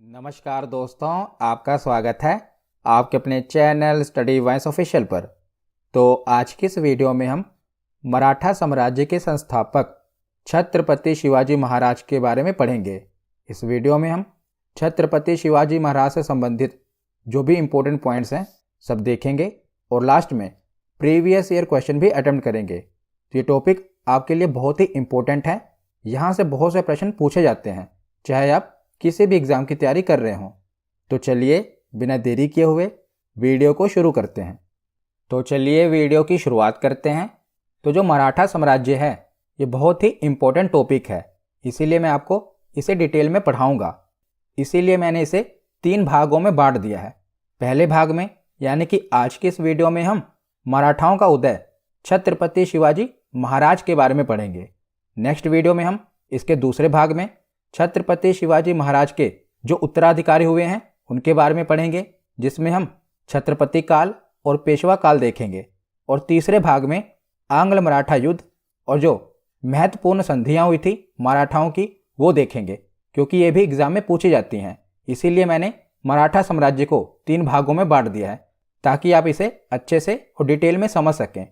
नमस्कार दोस्तों, आपका स्वागत है आपके अपने चैनल स्टडी वॉइस ऑफिशियल पर। तो आज की इस वीडियो में हम मराठा साम्राज्य के संस्थापक छत्रपति शिवाजी महाराज के बारे में पढ़ेंगे। इस वीडियो में हम छत्रपति शिवाजी महाराज से संबंधित जो भी इम्पोर्टेंट पॉइंट्स हैं सब देखेंगे और लास्ट में प्रीवियस ईयर क्वेश्चन भी अटेम्प्ट करेंगे। तो ये टॉपिक आपके लिए बहुत ही इम्पोर्टेंट है। यहाँ से बहुत से प्रश्न पूछे जाते हैं, चाहे आप किसी भी एग्ज़ाम की तैयारी कर रहे हों। तो चलिए बिना देरी किए हुए वीडियो को शुरू करते हैं। तो चलिए वीडियो की शुरुआत करते हैं। तो जो मराठा साम्राज्य है ये बहुत ही इम्पोर्टेंट टॉपिक है, इसीलिए मैं आपको इसे डिटेल में पढ़ाऊँगा। इसीलिए मैंने इसे 3 भागों में बांट दिया है। पहले भाग में यानी कि आज की इस वीडियो में हम मराठाओं का उदय छत्रपति शिवाजी महाराज के बारे में पढ़ेंगे। नेक्स्ट वीडियो में हम इसके दूसरे भाग में छत्रपति शिवाजी महाराज के जो उत्तराधिकारी हुए हैं उनके बारे में पढ़ेंगे, जिसमें हम छत्रपति काल और पेशवा काल देखेंगे। और तीसरे भाग में आंग्ल मराठा युद्ध और जो महत्वपूर्ण संधियां हुई थी मराठाओं की वो देखेंगे, क्योंकि ये भी एग्जाम में पूछी जाती हैं। इसीलिए मैंने मराठा साम्राज्य को 3 भागों में बांट दिया है ताकि आप इसे अच्छे से और डिटेल में समझ सकें।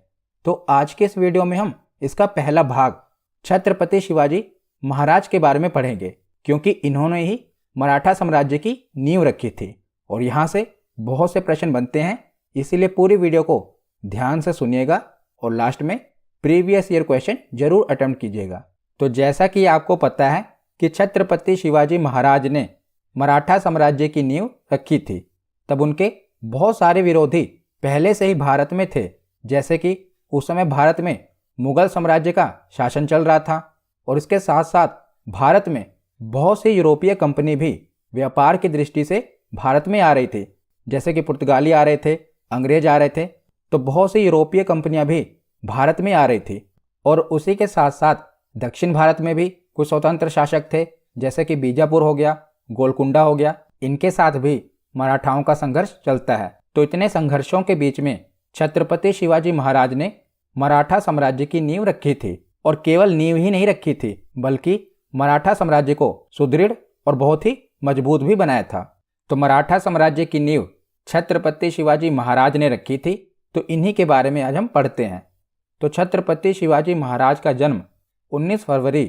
तो आज के इस वीडियो में हम इसका पहला भाग छत्रपति शिवाजी महाराज के बारे में पढ़ेंगे, क्योंकि इन्होंने ही मराठा साम्राज्य की नींव रखी थी और यहाँ से बहुत से प्रश्न बनते हैं। इसीलिए पूरी वीडियो को ध्यान से सुनिएगा और लास्ट में प्रीवियस ईयर क्वेश्चन जरूर अटेम्प्ट कीजिएगा। तो जैसा कि आपको पता है कि छत्रपति शिवाजी महाराज ने मराठा साम्राज्य की नींव रखी थी, तब उनके बहुत सारे विरोधी पहले से ही भारत में थे। जैसे कि उस समय भारत में मुगल साम्राज्य का शासन चल रहा था और इसके साथ साथ भारत में बहुत सी यूरोपीय कंपनी भी व्यापार की दृष्टि से भारत में आ रही थी। जैसे कि पुर्तगाली आ रहे थे, अंग्रेज आ रहे थे, तो बहुत सी यूरोपीय कंपनियां भी भारत में आ रही थी। और उसी के साथ साथ दक्षिण भारत में भी कुछ स्वतंत्र शासक थे, जैसे कि बीजापुर हो गया, गोलकुंडा हो गया। इनके साथ भी मराठाओं का संघर्ष चलता है। तो इतने संघर्षों के बीच में छत्रपति शिवाजी महाराज ने मराठा साम्राज्य की नींव रखी थी। और केवल नींव ही नहीं रखी थी, बल्कि मराठा साम्राज्य को सुदृढ़ और बहुत ही मजबूत भी बनाया था। तो मराठा साम्राज्य की नींव छत्रपति शिवाजी महाराज ने रखी थी। तो इन्हीं के बारे में आज हम पढ़ते हैं। तो छत्रपति शिवाजी महाराज का जन्म 19 फरवरी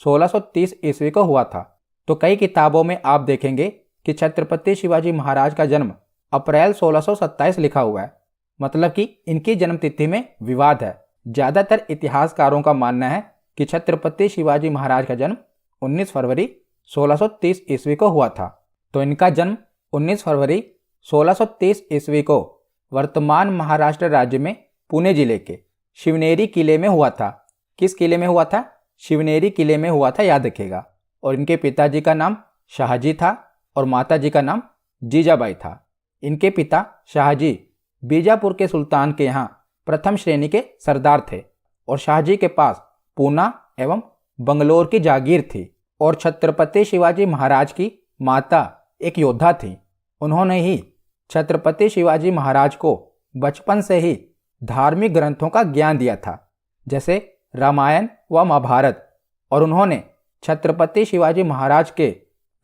1630 ईस्वी को हुआ था। तो कई किताबों में आप देखेंगे कि छत्रपति शिवाजी महाराज का जन्म अप्रैल 1627 लिखा हुआ है, मतलब कि इनकी जन्मतिथि में विवाद है। ज़्यादातर इतिहासकारों का मानना है कि छत्रपति शिवाजी महाराज का जन्म 19 फरवरी 1630 ईस्वी को हुआ था। तो इनका जन्म 19 फरवरी 1630 ईस्वी को वर्तमान महाराष्ट्र राज्य में पुणे जिले के शिवनेरी किले में हुआ था। किस किले में हुआ था? शिवनेरी किले में हुआ था, याद रखिएगा। और इनके पिताजी का नाम शाहजी था और माताजी का नाम जीजाबाई था। इनके पिता शाहजी बीजापुर के सुल्तान के यहाँ प्रथम श्रेणी के सरदार थे और शाहजी के पास पूना एवं बंगलोर की जागीर थी। और छत्रपति शिवाजी महाराज की माता एक योद्धा थी। उन्होंने ही छत्रपति शिवाजी महाराज को बचपन से ही धार्मिक ग्रंथों का ज्ञान दिया था, जैसे रामायण व महाभारत। और उन्होंने छत्रपति शिवाजी महाराज के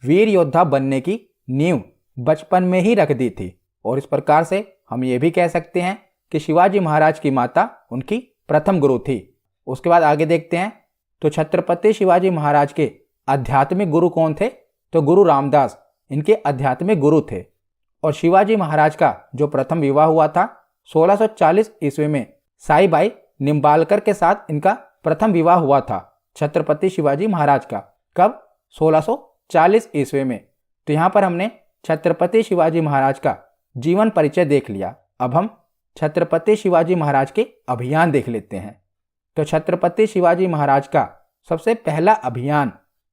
वीर योद्धा बनने की नींव बचपन में ही रख दी थी। और इस प्रकार से हम ये भी कह सकते हैं कि शिवाजी महाराज की माता उनकी प्रथम गुरु थी। उसके बाद आगे देखते हैं। तो छत्रपति शिवाजी महाराज के आध्यात्मिक गुरु कौन थे? तो गुरु रामदास इनके आध्यात्मिक गुरु थे। और शिवाजी महाराज का जो प्रथम विवाह हुआ था 1640 ईस्वी में साईबाई निम्बालकर के साथ इनका प्रथम विवाह हुआ था छत्रपति शिवाजी महाराज का। कब? 1640 ईस्वी में। तो यहाँ पर हमने छत्रपति शिवाजी महाराज का जीवन परिचय देख लिया। अब हम छत्रपति शिवाजी महाराज के अभियान देख लेते हैं। तो छत्रपति शिवाजी महाराज का सबसे पहला अभियान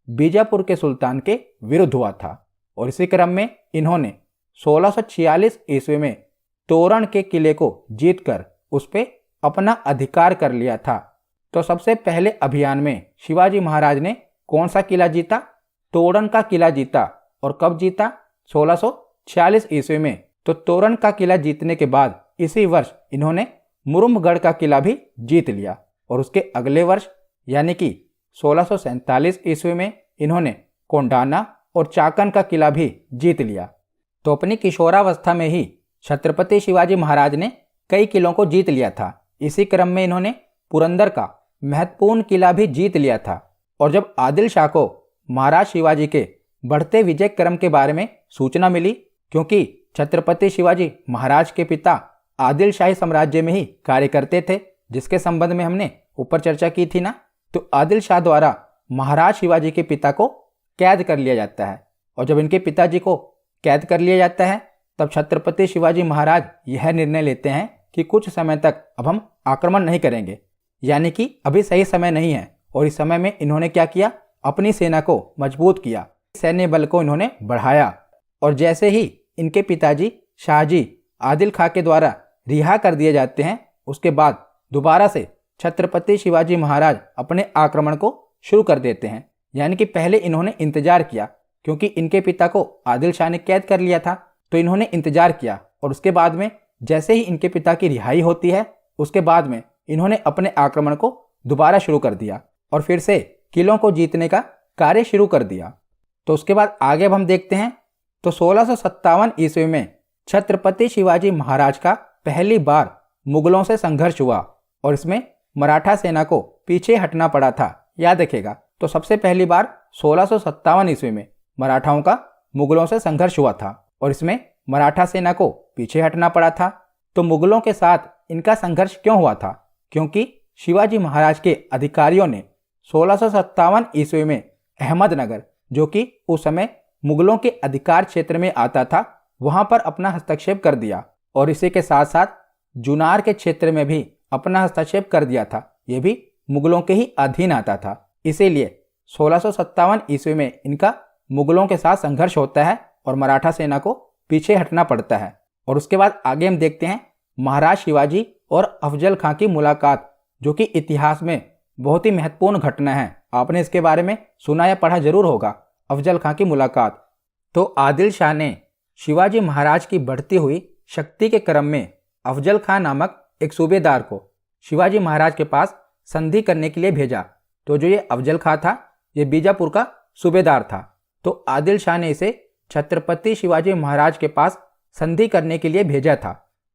बीजापुर के सुल्तान के विरुद्ध हुआ था और इसी क्रम में इन्होंने 1646 ईस्वी में तोरण के किले को जीतकर उस पर अपना अधिकार कर लिया था। तो सबसे पहले अभियान में शिवाजी महाराज ने कौन सा किला जीता? तोरण का किला जीता। और कब जीता? 1646 ईस्वी में। तो तोरण का किला जीतने के बाद इसी वर्ष इन्होंने मुरुमगढ़ का किला भी जीत लिया। और उसके अगले वर्ष यानी कि 1647 ईस्वी में इन्होंने कोंडाना और चाकन का किला भी जीत लिया। तो अपनी किशोरावस्था में ही छत्रपति शिवाजी महाराज ने कई किलों को जीत लिया था। इसी क्रम में इन्होंने पुरंदर का महत्वपूर्ण किला भी जीत लिया था। और जब आदिल शाह को महाराज शिवाजी के बढ़ते विजय क्रम के बारे में सूचना मिली, क्योंकि छत्रपति शिवाजी महाराज के पिता आदिल शाही साम्राज्य में ही कार्य करते थे, जिसके संबंध में हमने ऊपर चर्चा की थी ना, तो आदिल शाह द्वारा महाराज शिवाजी के पिता को कैद कर लिया जाता है। और जब इनके पिताजी को कैद कर लिया जाता है, तब छत्रपति शिवाजी महाराज यह निर्णय लेते हैं कि कुछ समय तक अब हम आक्रमण नहीं करेंगे, यानी कि अभी सही समय नहीं है। और इस समय में इन्होंने क्या किया, अपनी सेना को मजबूत किया, सैन्य बल को इन्होंने बढ़ाया। और जैसे ही इनके पिताजी शाहजी आदिल खां के द्वारा रिहा कर दिए जाते हैं, उसके बाद दोबारा से छत्रपति शिवाजी महाराज अपने आक्रमण को शुरू कर देते हैं। यानी कि पहले इन्होंने इंतजार किया, क्योंकि इनके पिता को आदिल शाह ने कैद कर लिया था, तो इन्होंने इंतजार किया। और उसके बाद में जैसे ही इनके पिता की रिहाई होती है, उसके बाद में इन्होंने अपने आक्रमण को दोबारा शुरू कर दिया और फिर से किलों को जीतने का कार्य शुरू कर दिया। तो उसके बाद आगे अब हम देखते हैं, तो 1657 ईस्वी में छत्रपति शिवाजी महाराज का पहली बार मुगलों से संघर्ष हुआ और इसमें मराठा सेना को पीछे हटना पड़ा था। याद रखिएगा, तो सबसे पहली बार 1657 ईस्वी में मराठाओं का मुगलों से संघर्ष हुआ था और इसमें मराठा सेना को पीछे हटना पड़ा था। तो मुगलों के साथ इनका संघर्ष क्यों हुआ था? क्योंकि शिवाजी महाराज के अधिकारियों ने 1657 ईस्वी में अहमदनगर, जो कि उस समय मुगलों के अधिकार क्षेत्र में आता था, वहां पर अपना हस्तक्षेप कर दिया और इसी के साथ साथ जुनार के क्षेत्र में भी अपना हस्तक्षेप कर दिया था। यह भी मुगलों के ही अधीन आता था। इसीलिए 1657 ईस्वी में इनका मुगलों के साथ संघर्ष होता है और मराठा सेना को पीछे हटना पड़ता है। और उसके बाद आगे हम देखते हैं महाराज शिवाजी और अफजल खां की मुलाकात, जो कि इतिहास में बहुत ही महत्वपूर्ण घटना है। आपने इसके बारे में सुना या पढ़ा जरूर होगा, अफजल खां की मुलाकात। तो आदिल शाह ने शिवाजी महाराज की बढ़ती हुई शक्ति के क्रम में अफजल खां नामक एक सूबेदार को शिवाजी महाराज के पास संधि करने के लिए भेजा। तो जो ये अफजल खां था, ये बीजापुर का सूबेदार था। तो आदिल शाह ने इसे छत्रपति शिवाजी महाराज के पास संधि करने के लिए भेजा था,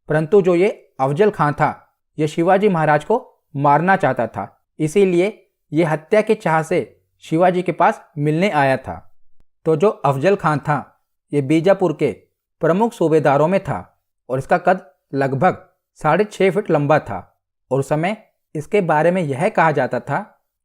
परंतु जो ये अफजल खां था, ये शिवाजी महाराज को मारना चाहता था। इसीलिए ये हत्या के चाह से शिवाजी के पास मिलने आया था। तो जो अफजल खां था, ये बीजापुर के प्रमुख सूबेदारों में था और इसका कद लगभग 6.5 फीट लंबा था। और उस समय इसके बारे में यह कहा जाता था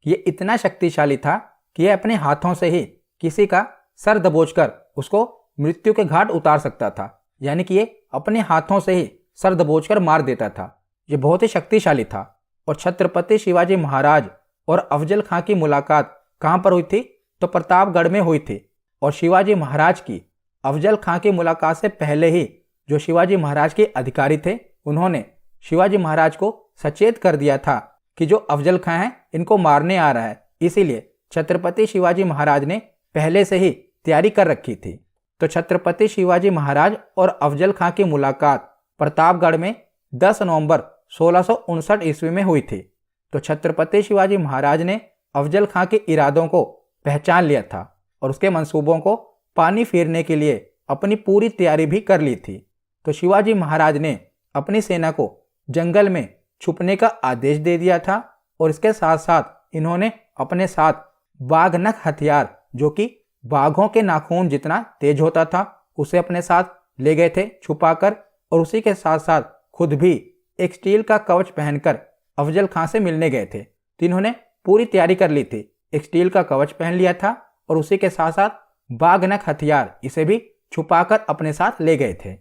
कि ये इतना शक्तिशाली था कि यह अपने हाथों से ही किसी का सर दबोचकर उसको मृत्यु के घाट उतार सकता था। यानी कि ये अपने हाथों से ही सर दबोचकर मार देता था। ये बहुत ही शक्तिशाली था। और छत्रपति शिवाजी महाराज और अफजल खां की मुलाकात कहाँ पर हुई थी? तो प्रतापगढ़ में हुई थी। और शिवाजी महाराज की अफजल खां की मुलाकात से पहले ही जो शिवाजी महाराज के अधिकारी थे, उन्होंने शिवाजी महाराज को सचेत कर दिया था कि जो अफजल खां है इनको मारने आ रहा है। इसीलिए छत्रपति शिवाजी महाराज ने पहले से ही तैयारी कर रखी थी। तो छत्रपति शिवाजी महाराज और अफजल खां की मुलाकात प्रतापगढ़ में 10 नवंबर 1659 ईस्वी में हुई थी। तो छत्रपति शिवाजी महाराज ने अफजल खां के इरादों को पहचान लिया था और उसके मंसूबों को पानी फेरने के लिए अपनी पूरी तैयारी भी कर ली थी। तो शिवाजी महाराज ने अपनी सेना को जंगल में छुपने का आदेश दे दिया था और इसके साथ साथ इन्होंने अपने साथ बाघनख हथियार, जो कि बाघों के नाखून जितना तेज होता था, उसे अपने साथ ले गए थे छुपाकर। और उसी के साथ साथ खुद भी एक स्टील का कवच पहनकर अफजल खां से मिलने गए थे। तो इन्होंने पूरी तैयारी कर ली थी, एक स्टील का कवच पहन लिया था और उसी के साथ साथ बाघनख हथियार, इसे भी छुपाकर अपने साथ ले गए थे।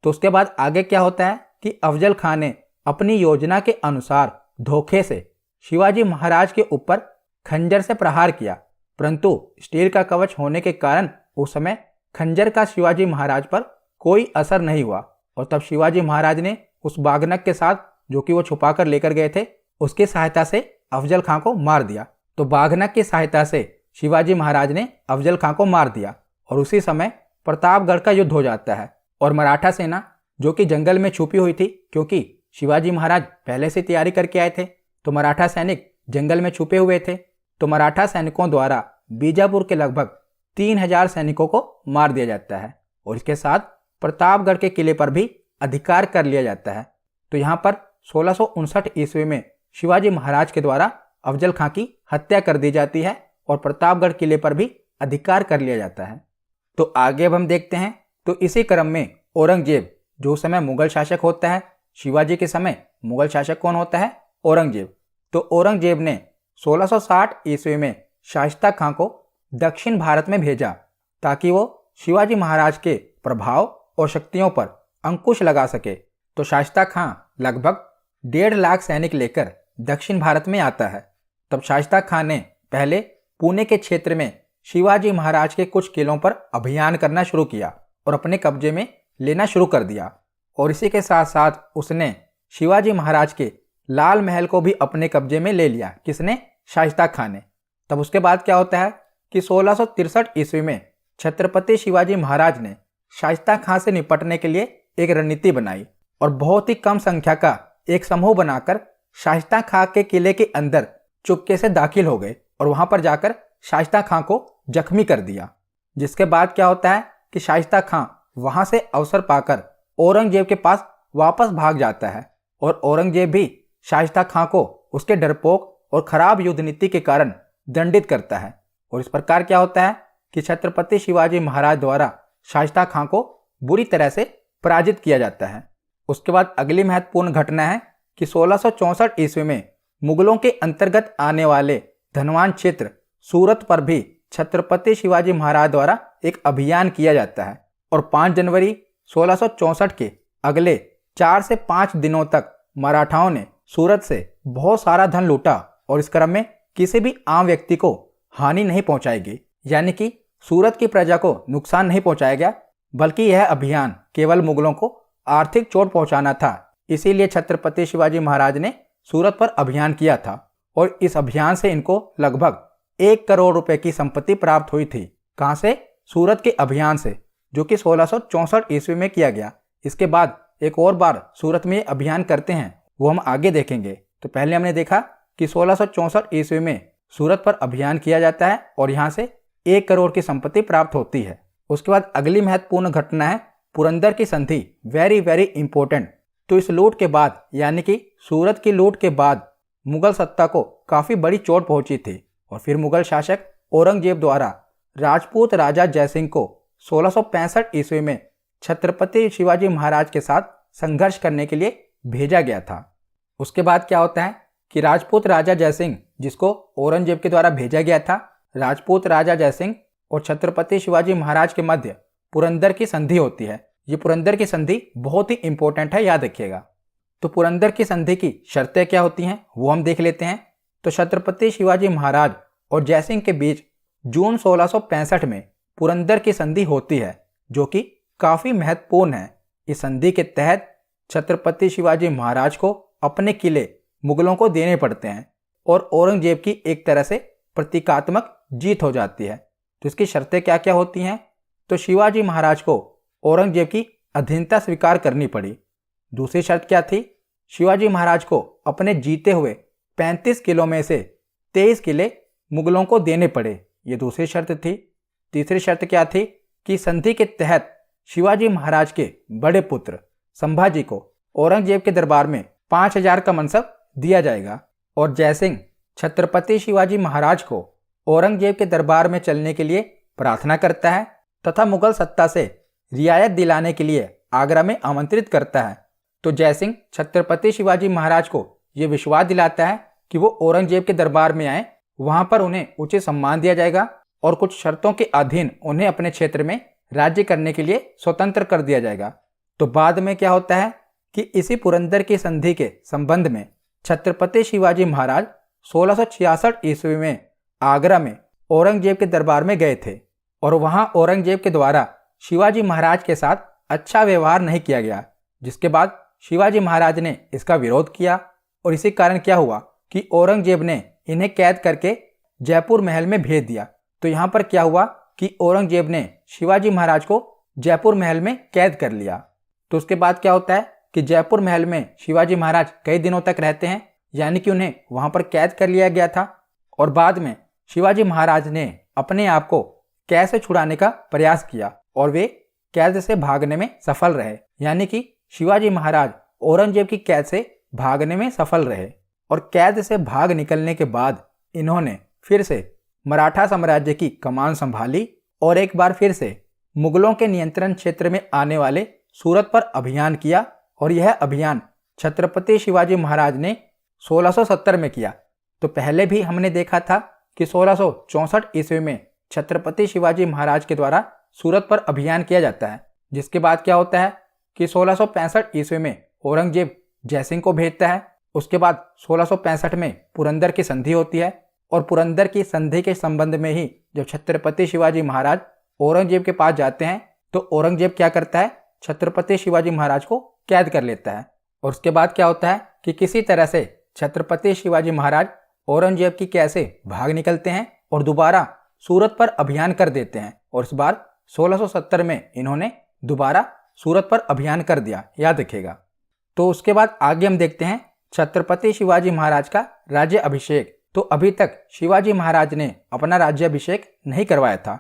तो उसके बाद आगे क्या होता है कि अफजल खां ने अपनी योजना के अनुसार धोखे से शिवाजी महाराज के ऊपर खंजर से प्रहार किया, परंतु स्टील का कवच होने के कारण उस समय खंजर का शिवाजी महाराज पर कोई असर नहीं हुआ। और तब शिवाजी महाराज ने उस बाघनख के साथ, जो कि वो छुपा कर लेकर गए थे, उसकी सहायता से अफजल खां को मार दिया। तो बाघनख की सहायता से शिवाजी महाराज ने अफजल खां को मार दिया और उसी समय प्रतापगढ़ का युद्ध हो जाता है। और मराठा सेना, जो कि जंगल में छुपी हुई थी, क्योंकि शिवाजी महाराज पहले से तैयारी करके आए थे, तो मराठा सैनिक जंगल में छुपे हुए थे। तो मराठा सैनिकों द्वारा बीजापुर के लगभग 3000 सैनिकों को मार दिया जाता है और इसके साथ प्रतापगढ़ के किले पर भी अधिकार कर लिया जाता है। तो यहाँ पर 1659 ईस्वी में शिवाजी महाराज के द्वारा अफजल खां की हत्या कर दी जाती है और प्रतापगढ़ किले पर भी अधिकार कर लिया जाता है। तो आगे अब हम देखते हैं। तो इसी क्रम में औरंगजेब, जो उस समय मुगल शासक होता है, शिवाजी के समय मुगल शासक कौन होता है? औरंगजेब। तो औरंगजेब ने 1660 ईस्वी में शाइस्ता खां को दक्षिण भारत में भेजा ताकि वो शिवाजी महाराज के प्रभाव और शक्तियों पर अंकुश लगा सके। तो शाइस्ता खां लगभग 1.5 लाख सैनिक लेकर दक्षिण भारत में आता है। तब शाइस्ता खां ने पहले पुणे के क्षेत्र में शिवाजी महाराज के कुछ किलों पर अभियान करना शुरू किया और अपने कब्जे में लेना शुरू कर दिया और इसी के साथ साथ उसने शिवाजी महाराज के लाल महल को भी अपने कब्जे में ले लिया। किसने? शाइस्ता खां ने। तब उसके बाद क्या होता है कि 1663 ईस्वी में छत्रपति शिवाजी महाराज ने शाइस्ता खां से निपटने के लिए एक रणनीति बनाई और बहुत ही कम संख्या का एक समूह बनाकर शाइस्ता खां के किले के अंदर चुपके से दाखिल हो गए और वहां पर जाकर शाइस्ता खां को जख्मी कर दिया। जिसके बाद क्या होता है कि शाइस्ता खां वहां से अवसर पाकर औरंगजेब के पास वापस भाग जाता है और औरंगजेब भी शाइस्ता खां को उसके डरपोक और खराब युद्ध नीति के कारण दंडित करता है और इस प्रकार क्या होता है कि छत्रपति शिवाजी महाराज द्वारा शाइस्ता खां को बुरी तरह से पराजित किया जाता है। उसके बाद अगली महत्वपूर्ण घटना है कि 1664 ईस्वी में मुगलों के अंतर्गत आने वाले धनवान क्षेत्र सूरत पर भी छत्रपति शिवाजी महाराज द्वारा एक अभियान किया जाता है और 5 जनवरी 1664 के अगले 4 से 5 दिनों तक मराठाओं ने सूरत से बहुत सारा धन लूटा और इस क्रम में किसी भी आम व्यक्ति को हानि नहीं पहुंचाई गई, यानी कि सूरत की प्रजा को नुकसान नहीं पहुंचाया गया, बल्कि यह अभियान केवल मुगलों को आर्थिक चोट पहुंचाना था। इसीलिए छत्रपति शिवाजी महाराज ने सूरत पर अभियान किया था और इस अभियान से इनको लगभग 1 करोड़ रुपए की संपत्ति प्राप्त हुई थी। कहां से? सूरत के अभियान से, जो कि 1664 ईस्वी में किया गया। इसके बाद एक और बार सूरत में अभियान करते हैं, वो हम आगे देखेंगे। तो पहले हमने देखा कि 1664 ईस्वी में सूरत पर अभियान किया जाता है और यहां से 1 करोड़ की संपत्ति प्राप्त होती है। उसके बाद अगली महत्वपूर्ण घटना है पुरंदर की संधि। Very very important. तो इस लूट के बाद, यानी कि सूरत की लूट के बाद, मुगल सत्ता को काफी बड़ी चोट पहुंची थी और फिर मुगल शासक औरंगजेब द्वारा राजपूत राजा जयसिंह को 1665 ईस्वी में छत्रपति शिवाजी महाराज के साथ संघर्ष करने के लिए भेजा गया था। उसके बाद क्या होता है कि राजपूत राजा जयसिंह, जिसको औरंगजेब के द्वारा भेजा गया था, राजपूत राजा जयसिंह और छत्रपति शिवाजी महाराज के मध्य पुरंदर की संधि होती है। ये पुरंदर की संधि बहुत ही इंपॉर्टेंट है, याद रखिएगा। तो पुरंदर की संधि की शर्तें क्या होती हैं वो हम देख लेते हैं। तो छत्रपति शिवाजी महाराज और जयसिंह के बीच जून 1665 में पुरंदर की संधि होती है, जो कि काफी महत्वपूर्ण है। इस संधि के तहत छत्रपति शिवाजी महाराज को अपने किले मुगलों को देने पड़ते हैं और औरंगजेब की एक तरह से प्रतीकात्मक जीत हो जाती है। तो इसकी शर्तें क्या क्या होती हैं? तो शिवाजी महाराज को औरंगजेब की अधीनता स्वीकार करनी पड़ी। दूसरी शर्त क्या थी? शिवाजी महाराज को अपने जीते हुए 35 किलों में से 23 किले मुगलों को देने पड़े। ये दूसरी शर्त थी। तीसरी शर्त क्या थी कि संधि के तहत शिवाजी महाराज के बड़े पुत्र संभाजी को औरंगजेब के दरबार में 5000 का मनसब दिया जाएगा और जयसिंह छत्रपति शिवाजी महाराज को औरंगजेब के दरबार में चलने के लिए प्रार्थना करता है तथा मुगल सत्ता से रियायत दिलाने के लिए आगरा में आमंत्रित करता है। तो जयसिंह छत्रपति शिवाजी महाराज को यह विश्वास दिलाता है कि वो औरंगजेब के दरबार में आए, वहां पर उन्हें उचित सम्मान दिया जाएगा और कुछ शर्तों के अधीन उन्हें अपने क्षेत्र में राज्य करने के लिए स्वतंत्र कर दिया जाएगा। तो बाद में क्या होता है कि इसी पुरंदर की संधि के संबंध में छत्रपति शिवाजी महाराज 1666 ईस्वी में आगरा में औरंगजेब के दरबार में गए थे और वहां औरंगजेब के द्वारा शिवाजी महाराज के साथ अच्छा व्यवहार नहीं किया गया, जिसके बाद शिवाजी महाराज ने इसका विरोध किया और इसी कारण क्या हुआ कि औरंगजेब ने इन्हें कैद करके जयपुर महल में भेज दिया। तो यहाँ पर क्या हुआ कि औरंगजेब ने शिवाजी महाराज को जयपुर महल में कैद कर लिया। तो उसके बाद क्या होता है कि जयपुर महल में शिवाजी महाराज कई दिनों तक रहते हैं, यानी कि उन्हें वहां पर कैद कर लिया गया था और बाद में शिवाजी महाराज ने अपने आप को कैद से छुड़ाने का प्रयास किया और वे कैद से भागने में सफल रहे। यानी कि शिवाजी महाराज औरंगजेब की कैद से भागने में सफल रहे और कैद से भाग निकलने के बाद इन्होंने फिर से मराठा साम्राज्य की कमान संभाली और एक बार फिर से मुगलों के नियंत्रण क्षेत्र में आने वाले सूरत पर अभियान किया और यह अभियान छत्रपति शिवाजी महाराज ने 1670 में किया। तो पहले भी हमने देखा था कि 1664 ईस्वी में छत्रपति शिवाजी महाराज के द्वारा सूरत पर अभियान किया जाता है, जिसके बाद क्या होता है कि 1665 ईस्वी में औरंगजेब जयसिंह को भेजता है। उसके बाद 1665 में पुरंदर की संधि होती है और पुरंदर की संधि के संबंध में ही जब छत्रपति शिवाजी महाराज औरंगजेब के पास जाते हैं तो औरंगजेब क्या करता है, छत्रपति शिवाजी महाराज को कैद कर लेता है। और उसके बाद क्या होता है कि किसी तरह से छत्रपति शिवाजी महाराज औरंगजेब की कैद से भाग निकलते हैं और दोबारा सूरत पर अभियान कर देते हैं और इस बार 1670 में इन्होंने दोबारा सूरत पर अभियान कर दिया, याद रखिएगा। तो उसके बाद आगे हम देखते हैं छत्रपति शिवाजी महाराज का राज्य अभिषेक। तो अभी तक शिवाजी महाराज ने अपना राज्याभिषेक नहीं करवाया था,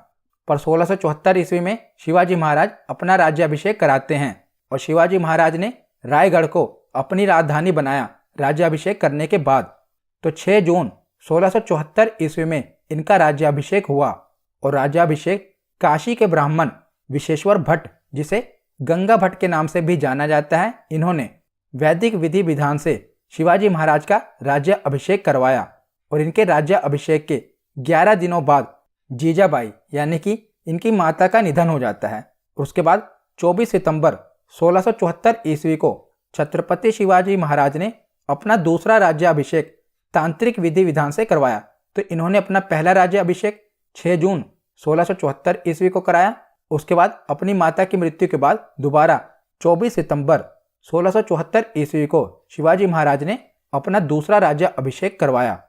पर 1674 ईस्वी में शिवाजी महाराज अपना राज्याभिषेक कराते हैं और शिवाजी महाराज ने रायगढ़ को अपनी राजधानी बनाया राज्याभिषेक करने के बाद। तो 6 जून 1674 ईस्वी में इनका राज्याभिषेक हुआ और राज्याभिषेक काशी के ब्राह्मण विशेश्वर भट्ट, जिसे गंगा भट्ट के नाम से भी जाना जाता है, इन्होंने वैदिक विधि विधान से शिवाजी महाराज का राज्य अभिषेक करवाया और इनके राज्य अभिषेक के 11 दिनों बाद जीजाबाई यानी कि इनकी माता का निधन हो जाता है। उसके बाद 24 सितंबर 1674 ईस्वी को छत्रपति शिवाजी महाराज ने अपना दूसरा राज्याभिषेक तांत्रिक विधि विधान से करवाया। तो इन्होंने अपना पहला राज्याभिषेक 6 जून 1674 ईस्वी को कराया। उसके बाद अपनी माता की मृत्यु के बाद दोबारा 24 सितंबर 1674 ईस्वी को शिवाजी महाराज ने अपना दूसरा राज्याभिषेक करवाया।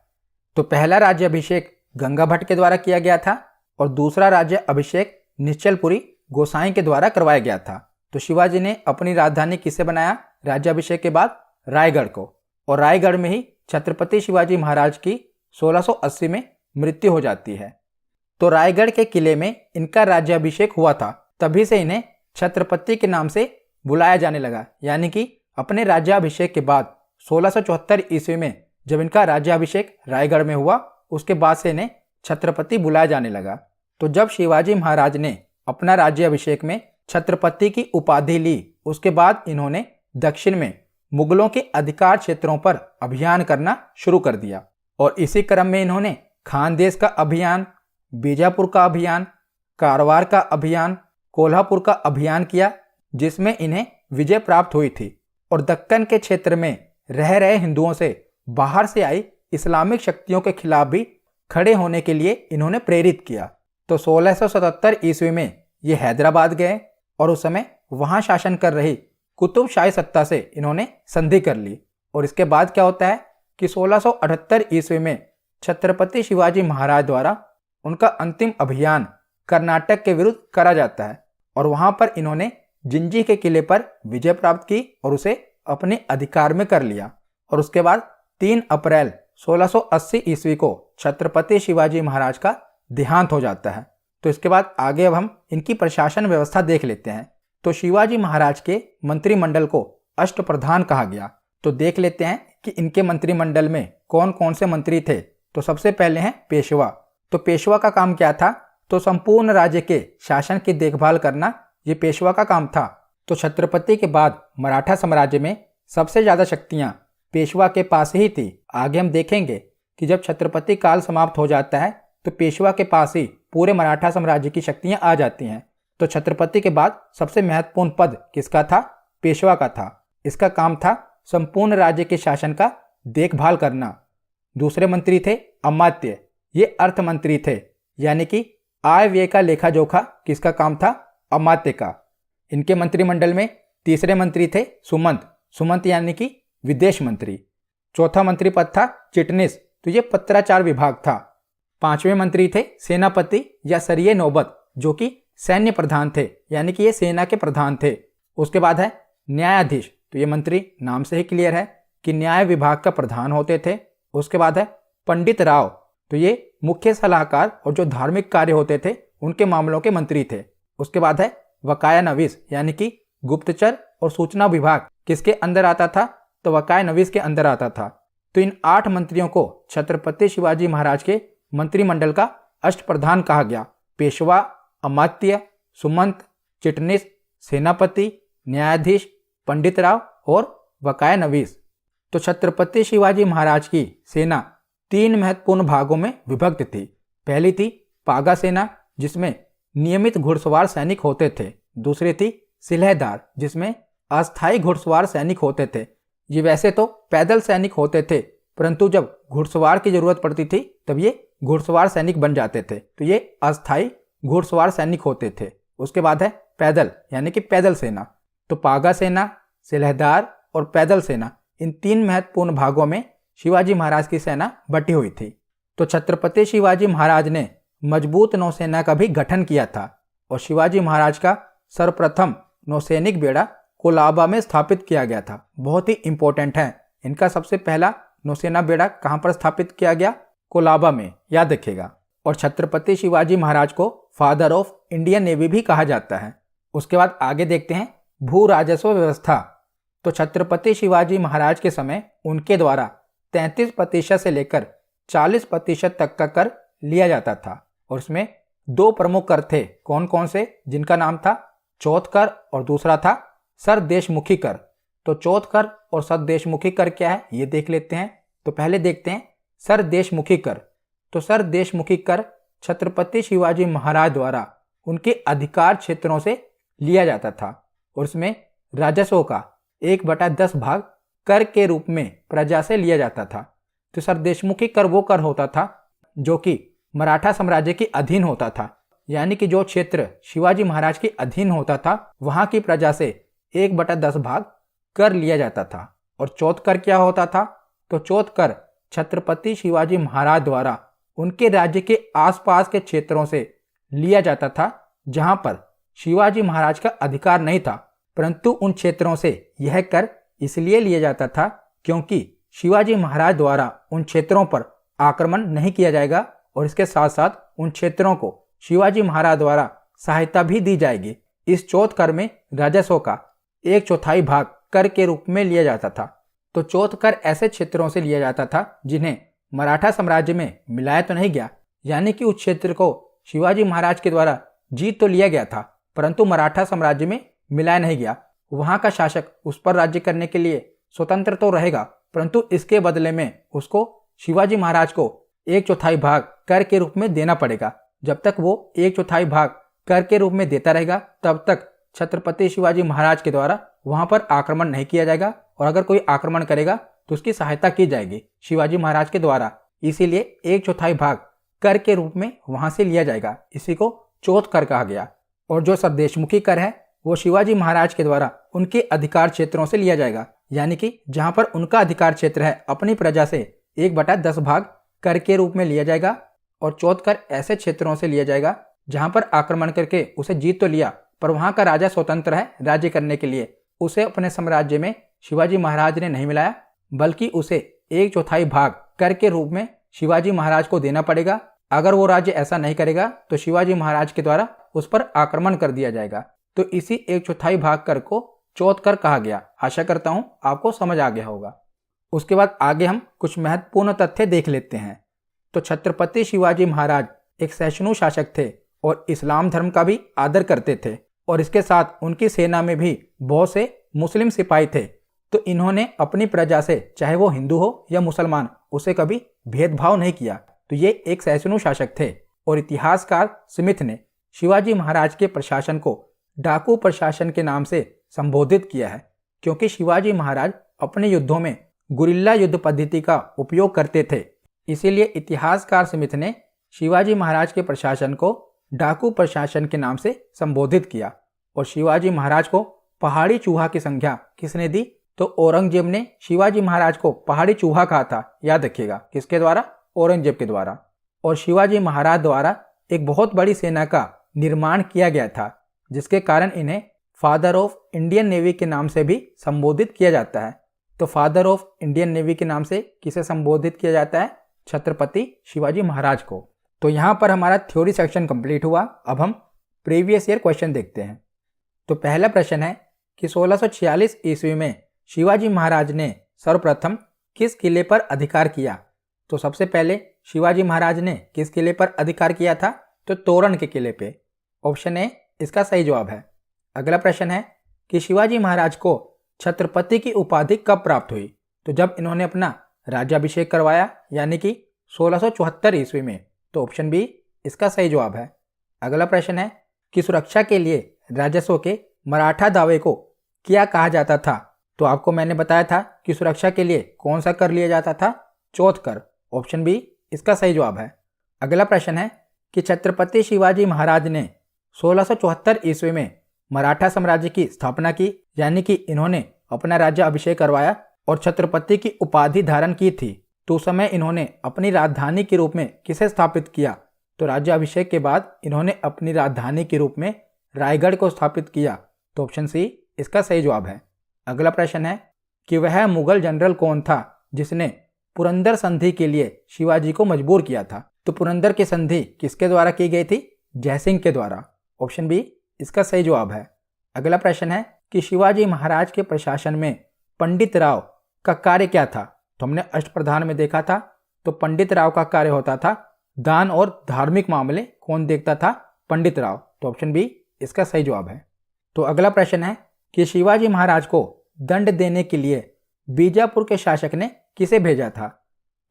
तो पहला राज्याभिषेक गंगा भट्ट के द्वारा किया गया था और दूसरा राज्याभिषेक निश्चलपुरी गोसाई के द्वारा करवाया गया था। तो शिवाजी ने अपनी राजधानी किससे बनाया राज्याभिषेक के बाद? रायगढ़ को, और रायगढ़ में ही छत्रपति शिवाजी महाराज की 1680 में मृत्यु हो जाती है। तो रायगढ़ के किले में इनका राज्याभिषेक हुआ था, तभी से इन्हें छत्रपति के नाम से बुलाया जाने लगा। यानी कि अपने राज्याभिषेक के बाद 1674 ईस्वी में जब इनका राज्याभिषेक रायगढ़ में हुआ, उसके बाद से इन्हें छत्रपति बुलाया जाने लगा। तो जब शिवाजी महाराज ने अपना राज्याभिषेक में छत्रपति की उपाधि ली, उसके बाद इन्होंने दक्षिण में मुगलों के अधिकार क्षेत्रों पर अभियान करना शुरू कर दिया और इसी क्रम में इन्होंने खानदेश का अभियान, बीजापुर का अभियान, कारवार का अभियान, कोल्हापुर का अभियान किया, जिसमें इन्हें विजय प्राप्त हुई थी और दक्कन के क्षेत्र में रह रहे हिंदुओं से बाहर से आई इस्लामिक शक्तियों के खिलाफ भी खड़े होने के लिए इन्होंने प्रेरित किया। तो 1677 ईस्वी में ये हैदराबाद गए और उस समय वहां शासन कर रही कुतुबशाही सत्ता से इन्होंने संधि कर ली। और इसके बाद क्या होता है कि 1678 ईस्वी में छत्रपति शिवाजी महाराज द्वारा उनका अंतिम अभियान कर्नाटक के विरुद्ध करा जाता है और वहां पर इन्होंने जिंजी के किले पर विजय प्राप्त की और उसे अपने अधिकार में कर लिया। और उसके बाद 3 अप्रैल 1680 ईस्वी को छत्रपति शिवाजी महाराज का देहांत हो जाता है। तो इसके बाद आगे अब हम इनकी प्रशासन व्यवस्था देख लेते हैं। तो शिवाजी महाराज के मंत्रिमंडल को अष्टप्रधान कहा गया। तो देख लेते हैं कि इनके मंत्रिमंडल में कौन कौन से मंत्री थे। तो सबसे पहले हैं पेशवा। तो पेशवा का काम क्या था? तो संपूर्ण राज्य के शासन की देखभाल करना ये पेशवा का काम था। तो छत्रपति के बाद मराठा साम्राज्य में सबसे ज्यादा शक्तियां पेशवा के पास ही थी। आगे हम देखेंगे कि जब छत्रपति काल समाप्त हो जाता है तो पेशवा के पास ही पूरे मराठा साम्राज्य की शक्तियां आ जाती हैं। तो छत्रपति के बाद सबसे महत्वपूर्ण पद किसका था? पेशवा का था। इसका काम था संपूर्ण राज्य के शासन का देखभाल करना। दूसरे मंत्री थे अमात्य। ये अर्थ मंत्री थे, यानी कि आय व्यय का लेखा जोखा किसका काम था? अमात्य का। इनके मंत्रिमंडल में तीसरे मंत्री थे सुमंत। सुमंत यानी कि विदेश मंत्री। चौथा मंत्री पद था चिटनिस। तो ये पत्राचार विभाग था। 5वें मंत्री थे सेनापति या सरिये नौबत, जो कि सैन्य प्रधान थे, यानी कि ये सेना के प्रधान थे। उसके बाद है न्यायाधीश। तो ये मंत्री नाम से ही क्लियर है कि न्याय विभाग का प्रधान होते थे। उसके बाद है पंडित राव। तो ये मुख्य सलाहकार और जो धार्मिक कार्य होते थे उनके मामलों के मंत्री थे। उसके बाद है वकाया नवीस यानी कि गुप्तचर और सूचना विभाग, किसके अंदर आता था? तो वकाया नवीस के अंदर आता था। तो इन 8 मंत्रियों को छत्रपति शिवाजी महाराज के मंत्रिमंडल का अष्टप्रधान कहा गया। पेशवा, अमात्य, सुमंत, चिटनीस, सेनापति, न्यायाधीश, पंडित राव और वकाया नवीस। तो छत्रपति शिवाजी महाराज की सेना 3 महत्वपूर्ण भागों में विभक्त थी। पहली थी पागा सेना, जिसमें नियमित घुड़सवार सैनिक होते थे। दूसरी थी सिलहदार, जिसमें अस्थायी घुड़सवार सैनिक होते थे। ये वैसे तो पैदल सैनिक होते थे, परंतु जब घुड़सवार की जरूरत पड़ती थी तब ये घुड़सवार सैनिक बन जाते थे। तो ये अस्थायी घुड़सवार सैनिक होते थे। उसके बाद है पैदल यानी कि पैदल सेना। तो पागा सेना, सिलहदार और पैदल सेना, इन 3 महत्वपूर्ण भागों में शिवाजी महाराज की सेना बटी हुई थी। तो छत्रपति शिवाजी महाराज ने मजबूत नौसेना का भी गठन किया था और शिवाजी महाराज का सर्वप्रथम नौसैनिक बेड़ा कोलाबा में स्थापित किया गया था। बहुत ही इंपॉर्टेंट है। इनका सबसे पहला नौसेना बेड़ा कहां पर स्थापित किया गया? कोलाबा में, याद रखिएगा। और छत्रपति शिवाजी महाराज को फादर ऑफ इंडियन नेवी भी कहा जाता है। उसके बाद आगे देखते हैं भू राजस्व व्यवस्था। तो छत्रपति शिवाजी महाराज के समय उनके द्वारा 33% से लेकर 40% तक का कर लिया जाता था और उसमें 2 प्रमुख कर थे। कौन कौन से? जिनका नाम था चौथ कर और दूसरा था सरदेशमुखी कर। तो चौथ कर और सरदेशमुखी कर क्या है ये देख लेते हैं। तो पहले देखते हैं सरदेशमुखी कर। तो सरदेशमुखी कर छत्रपति शिवाजी महाराज द्वारा उनके अधिकार क्षेत्रों से लिया जाता था और उसमें राजस्व का 1/10 भाग कर के रूप में प्रजा से लिया जाता था। तो सरदेशमुखी कर वो कर होता था जो कि मराठा साम्राज्य के अधीन होता था, यानी कि जो क्षेत्र शिवाजी महाराज के अधीन होता था वहां की प्रजा से 1/10 भाग कर लिया जाता था। और चौथ कर क्या होता था? तो चौथ कर छत्रपति शिवाजी महाराज द्वारा उनके राज्य के आसपास के क्षेत्रों से लिया जाता था जहां पर शिवाजी महाराज का अधिकार नहीं था, परंतु उन क्षेत्रों से यह कर इसलिए लिया जाता था क्योंकि शिवाजी महाराज द्वारा उन क्षेत्रों पर आक्रमण नहीं किया जाएगा और इसके साथ साथ उन क्षेत्रों को शिवाजी महाराज द्वारा सहायता भी दी जाएगी। इस चौथ कर में राजस्व का 1/4 भाग कर के रूप में लिया जाता था। तो चौथ कर ऐसे क्षेत्रों से लिया जाता था जिन्हें मराठा साम्राज्य में मिलाया तो नहीं गया, यानी कि उस क्षेत्र को शिवाजी महाराज के द्वारा जीत तो लिया गया था परंतु मराठा साम्राज्य में मिलाया नहीं गया। वहां का शासक उस पर राज्य करने के लिए स्वतंत्र तो रहेगा, परंतु इसके बदले में उसको शिवाजी महाराज को 1/4 भाग कर के रूप में देना पड़ेगा। जब तक वो 1/4 भाग कर के रूप में देता रहेगा तब तक छत्रपति शिवाजी महाराज के द्वारा वहां पर आक्रमण नहीं किया जाएगा और अगर कोई आक्रमण करेगा तो उसकी सहायता की जाएगी शिवाजी महाराज के द्वारा। इसीलिए 1/4 भाग कर के रूप में वहां से लिया जाएगा। इसी को चौथ कर कहा गया। और जो सरदेशमुखी कर है वो शिवाजी महाराज के द्वारा उनके अधिकार क्षेत्रों से लिया जाएगा, यानी कि जहां पर उनका अधिकार क्षेत्र है अपनी प्रजा से 1/10 भाग कर के रूप में लिया जाएगा। और चौथ कर ऐसे क्षेत्रों से लिया जाएगा जहां पर आक्रमण करके उसे जीत तो लिया पर वहां का राजा स्वतंत्र है राज्य करने के लिए, उसे अपने साम्राज्य में शिवाजी महाराज ने नहीं मिलाया बल्कि उसे 1/4 भाग कर के रूप में शिवाजी महाराज को देना पड़ेगा। अगर वो राज्य ऐसा नहीं करेगा तो शिवाजी महाराज के द्वारा उस पर आक्रमण कर दिया जाएगा। तो इसी 1/4 भाग कर को चौथ कर कहा गया। आशा करता हूं आपको समझ आ गया होगा। उसके बाद आगे हम कुछ महत्वपूर्ण तथ्य देख लेते हैं। तो छत्रपति शिवाजी महाराज एक सहिष्णु शासक थे और इस्लाम धर्म का भी आदर करते थे और इसके साथ उनकी सेना में भी बहुत से मुस्लिम सिपाही थे। तो इन्होंने अपनी प्रजा से चाहे वो हिंदू हो या मुसलमान उसे कभी भेदभाव नहीं किया। तो ये एक सहिष्णु शासक थे। और इतिहासकार स्मिथ ने शिवाजी महाराज के प्रशासन को डाकू प्रशासन के नाम से संबोधित किया है क्योंकि शिवाजी महाराज अपने युद्धों में गुरिल्ला युद्ध पद्धति का उपयोग करते थे। इसीलिए इतिहासकार स्मिथ ने शिवाजी महाराज के प्रशासन को डाकू प्रशासन के नाम से संबोधित किया। और शिवाजी महाराज को पहाड़ी चूहा की संज्ञा किसने दी? तो औरंगजेब ने शिवाजी महाराज को पहाड़ी चूहा कहा था, याद रखिएगा। किसके द्वारा? औरंगजेब के द्वारा। और शिवाजी महाराज द्वारा एक बहुत बड़ी सेना का निर्माण किया गया था जिसके कारण इन्हें फादर ऑफ इंडियन नेवी के नाम से भी संबोधित किया जाता है। तो फादर ऑफ इंडियन नेवी के नाम से किसे संबोधित किया जाता है? छत्रपति शिवाजी महाराज को। तो यहाँ पर हमारा थ्योरी सेक्शन कंप्लीट हुआ। अब हम प्रीवियस ईयर क्वेश्चन देखते हैं। तो पहला प्रश्न है कि 1646 ईस्वी में शिवाजी महाराज ने सर्वप्रथम किस किले पर अधिकार किया। तो सबसे पहले शिवाजी महाराज ने किस किले पर अधिकार किया था? तो तोरण के किले पे। ऑप्शन ए इसका सही जवाब है। अगला प्रश्न है कि शिवाजी महाराज को छत्रपति की उपाधि कब प्राप्त हुई। तो जब इन्होंने अपना राज्याभिषेक करवाया, यानी कि 1674 ईस्वी में। तो ऑप्शन बी इसका सही जवाब है। अगला प्रश्न है कि सुरक्षा के लिए राजस्व के मराठा दावे को क्या कहा जाता था। तो आपको मैंने बताया था कि सुरक्षा के लिए कौन सा कर लिया जाता था? चौथ कर। ऑप्शन बी इसका सही जवाब है। अगला प्रश्न है कि छत्रपति शिवाजी महाराज ने 1674 ईस्वी में मराठा साम्राज्य की स्थापना की, यानी कि इन्होंने अपना राज्य अभिषेक करवाया और छत्रपति की उपाधि धारण की थी। तो उस समय इन्होंने अपनी राजधानी के रूप में किसे स्थापित किया? तो राज्य अभिषेक के बाद इन्होंने अपनी राजधानी के रूप में रायगढ़ को स्थापित किया। तो ऑप्शन सी इसका सही जवाब है। अगला प्रश्न है कि वह मुगल जनरल कौन था जिसने पुरंदर संधि के लिए शिवाजी को मजबूर किया था। तो पुरंदर की संधि किसके द्वारा की गई थी? जयसिंह के द्वारा। ऑप्शन बी इसका सही जवाब है। अगला प्रश्न है कि शिवाजी महाराज के प्रशासन में पंडित राव का कार्य क्या था। तो हमने अष्टप्रधान में देखा था। तो पंडित राव का कार्य होता था दान और धार्मिक मामले कौन देखता था? पंडित राव। तो ऑप्शन बी इसका सही जवाब है। तो अगला प्रश्न है कि शिवाजी महाराज को दंड देने के लिए बीजापुर के शासक ने किसे भेजा था।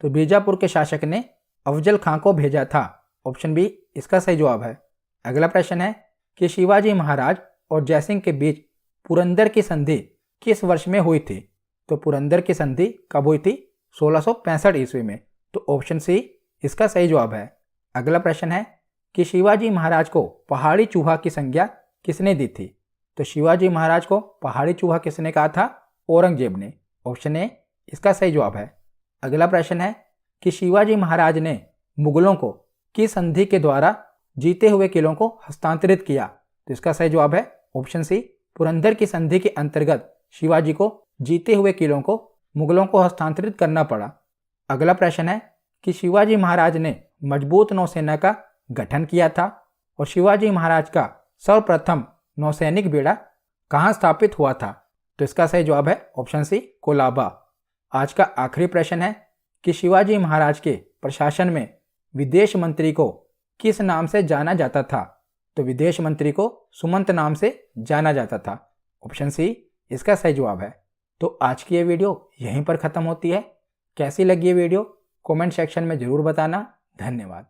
तो बीजापुर के शासक ने अफजल खां को भेजा था। ऑप्शन बी इसका सही जवाब है। अगला प्रश्न है कि शिवाजी महाराज और जयसिंह के बीच पुरंदर की संधि किस वर्ष में हुई थी। तो पुरंदर की संधि कब हुई थी? 1665 ईस्वी में। तो ऑप्शन सी इसका सही जवाब है। अगला प्रश्न है कि शिवाजी महाराज को पहाड़ी चूहा की संज्ञा किसने दी थी। तो शिवाजी महाराज को पहाड़ी चूहा किसने कहा था? औरंगजेब ने। ऑप्शन ए इसका सही जवाब है। अगला प्रश्न है कि शिवाजी महाराज ने मुगलों को किस संधि के द्वारा जीते हुए किलों को हस्तांतरित किया। तो इसका सही जवाब है ऑप्शन सी, पुरंदर की संधि के अंतर्गत शिवाजी को जीते हुए किलों को मुगलों को हस्तांतरित करना पड़ा। अगला प्रश्न है कि शिवाजी महाराज ने मजबूत नौसेना का गठन किया था और शिवाजी महाराज का सर्वप्रथम नौसैनिक बेड़ा कहाँ स्थापित हुआ था। तो इसका सही जवाब है ऑप्शन सी, कोलाबा। आज का आखिरी प्रश्न है कि शिवाजी महाराज के प्रशासन में विदेश मंत्री को किस नाम से जाना जाता था। तो विदेश मंत्री को सुमंत नाम से जाना जाता था। ऑप्शन सी इसका सही जवाब है। तो आज की ये वीडियो यहीं पर ख़त्म होती है। कैसी लगी ये वीडियो कमेंट सेक्शन में ज़रूर बताना। धन्यवाद।